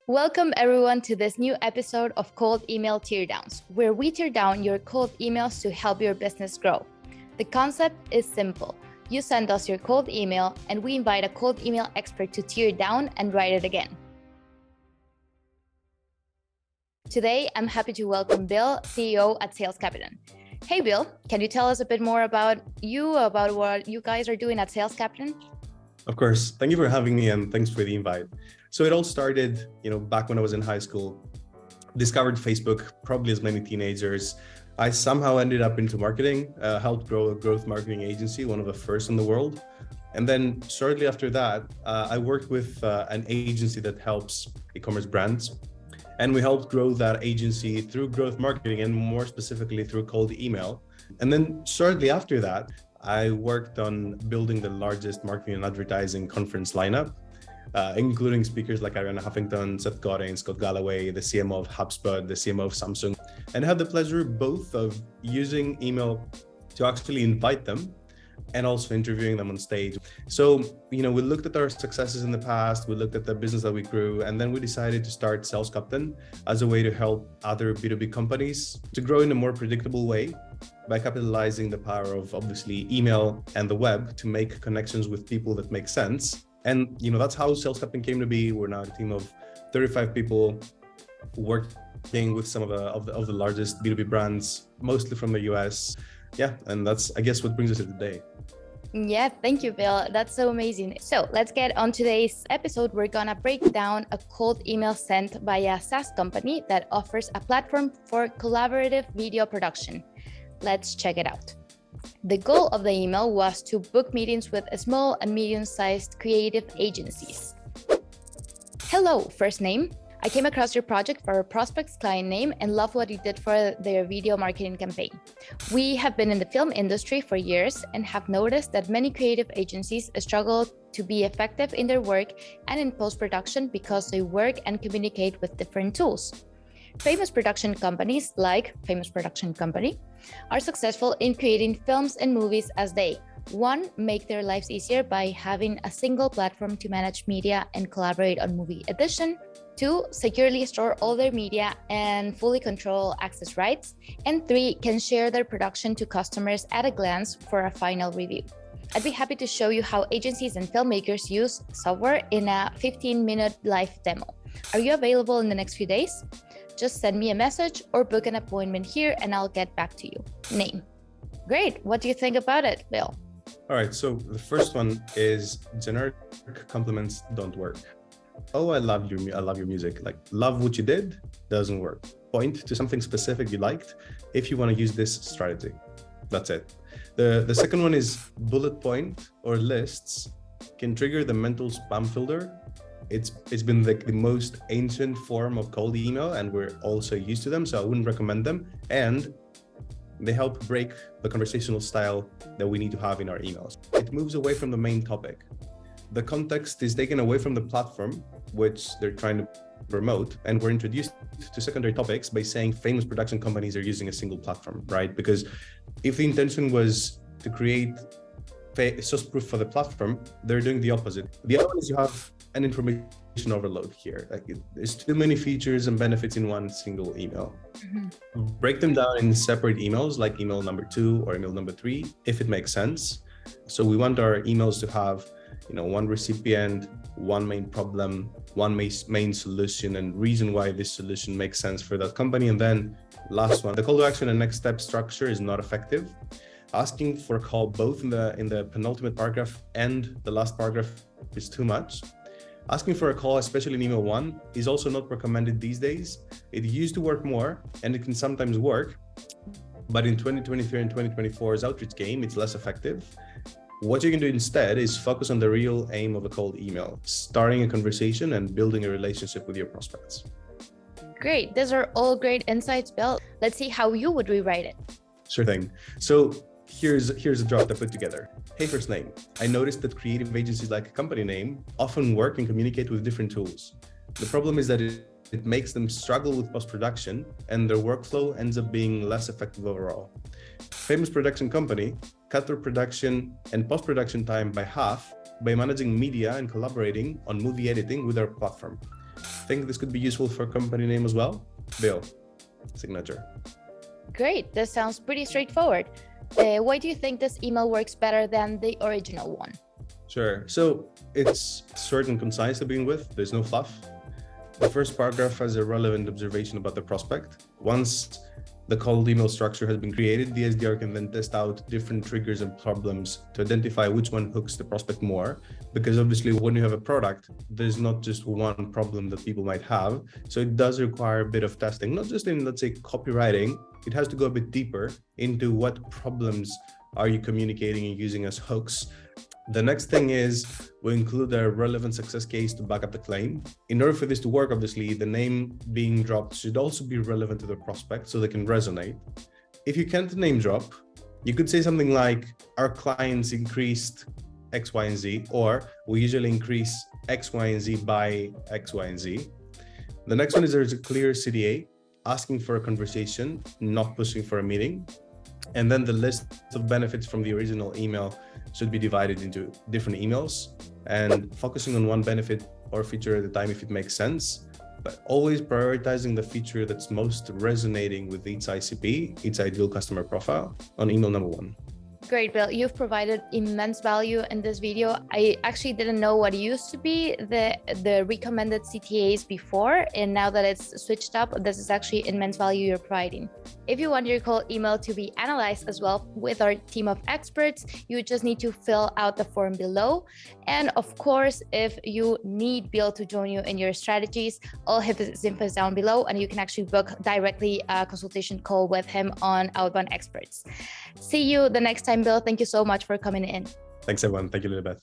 Welcome everyone to this new episode of Cold Email Teardowns, where we tear down your cold emails to help your business grow. The concept is simple. You send us your cold email and we invite a cold email expert to tear it down and write it again. Today, I'm happy to welcome Bill, CEO at Sales Captain. Hey Bill, can you tell us a bit more about what you guys are doing at Sales Captain? Of course. Thank you for having me and thanks for the invite. So it all started, back when I was in high school, discovered Facebook, probably as many teenagers. I somehow ended up into marketing, helped grow a growth marketing agency, one of the first in the world. And then shortly after that, I worked with an agency that helps e-commerce brands. And we helped grow that agency through growth marketing and more specifically through cold email. And then shortly after that, I worked on building the largest marketing and advertising conference lineup, including speakers like Ariana Huffington, Seth Godin, Scott Galloway, the CMO of HubSpot, the CMO of Samsung, and had the pleasure both of using email to actually invite them and also interviewing them on stage. So, we looked at our successes in the past, we looked at the business that we grew, and then we decided to start Sales Captain as a way to help other B2B companies to grow in a more predictable way by capitalizing the power of obviously email and the web to make connections with people that make sense. And that's how Sales Captain came to be. We're now a team of 35 people working with some of the largest B2B brands, mostly from the US. Yeah, and that's, I guess, what brings us here today. Yeah, thank you, Bill. That's so amazing. So let's get on today's episode. We're gonna break down a cold email sent by a SaaS company that offers a platform for collaborative video production. Let's check it out. The goal of the email was to book meetings with small and medium-sized creative agencies. Hello, first name. I came across your project for a prospect's client name and love what you did for their video marketing campaign. We have been in the film industry for years and have noticed that many creative agencies struggle to be effective in their work and in post-production because they work and communicate with different tools. Famous production companies like Famous Production Company are successful in creating films and movies as they, one, make their lives easier by having a single platform to manage media and collaborate on movie edition, two, securely store all their media and fully control access rights, and three, can share their production to customers at a glance for a final review. I'd be happy to show you how agencies and filmmakers use software in a 15-minute live demo. Are you available in the next few days? Just send me a message or book an appointment here and I'll get back to you. Name. Great. What do you think about it, Bill? All right. So the first one is generic compliments don't work. Oh, I love your music. Like, love what you did doesn't work. Point to something specific you liked if you want to use this strategy. That's it. The second one is bullet point or lists can trigger the mental spam filter. It's been like the most ancient form of cold email and we're also used to them, so I wouldn't recommend them. And they help break the conversational style that we need to have in our emails. It moves away from the main topic. The context is taken away from the platform, which they're trying to promote, and we're introduced to secondary topics by saying famous production companies are using a single platform, right? Because if the intention was to create source proof for the platform, they're doing the opposite. The other one is you have an information overload here. There's too many features and benefits in one single email. Mm-hmm. Break them down in separate emails, like email number 2 or email number 3, if it makes sense. So we want our emails to have, one recipient, one main problem, one main solution, and reason why this solution makes sense for that company. And then last one, the call to action and next step structure is not effective. Asking for a call both in the penultimate paragraph and the last paragraph is too much. Asking for a call, especially in email 1, is also not recommended these days. It used to work more and it can sometimes work, but in 2023 and 2024's outreach game, it's less effective. What you can do instead is focus on the real aim of a cold email, starting a conversation and building a relationship with your prospects. Great. These are all great insights, Bill. Let's see how you would rewrite it. Sure thing. So here's a draft I put together. Hey, first name. I noticed that creative agencies like a company name often work and communicate with different tools. The problem is that it makes them struggle with post-production and their workflow ends up being less effective overall. Famous Production Company cut their production and post-production time by half by managing media and collaborating on movie editing with our platform. think this could be useful for a company name as well. Bill, signature. Great, this sounds pretty straightforward. Why do you think this email works better than the original one? Sure. So it's short and concise to begin with. There's no fluff. The first paragraph has a relevant observation about the prospect. Once the cold email structure has been created, the SDR can then test out different triggers and problems to identify which one hooks the prospect more. Because obviously when you have a product, there's not just one problem that people might have. So it does require a bit of testing, not just in, let's say, copywriting. It has to go a bit deeper into what problems are you communicating and using as hooks. The next thing is we include a relevant success case to back up the claim. In order for this to work, obviously, the name being dropped should also be relevant to the prospect so they can resonate. If you can't name drop, you could say something like, our clients increased X, Y, and Z, or we usually increase X, Y, and Z by X, Y, and Z. The next one is there's a clear CDA, asking for a conversation, not pushing for a meeting. And then the list of benefits from the original email should be divided into different emails and focusing on one benefit or feature at a time if it makes sense, but always prioritizing the feature that's most resonating with each ICP, each ideal customer profile, on email number one. Great, Bill. You've provided immense value in this video. I actually didn't know what used to be the recommended CTAs before, and now that it's switched up, this is actually immense value you're providing. If you want your cold email to be analyzed as well with our team of experts, you just need to fill out the form below. And of course, if you need Bill to join you in your strategies, all his info is down below, and you can actually book directly a consultation call with him on Outbound Experts. See you the next time, Bill. Thank you so much for coming in. Thanks, everyone. Thank you, Lilibeth.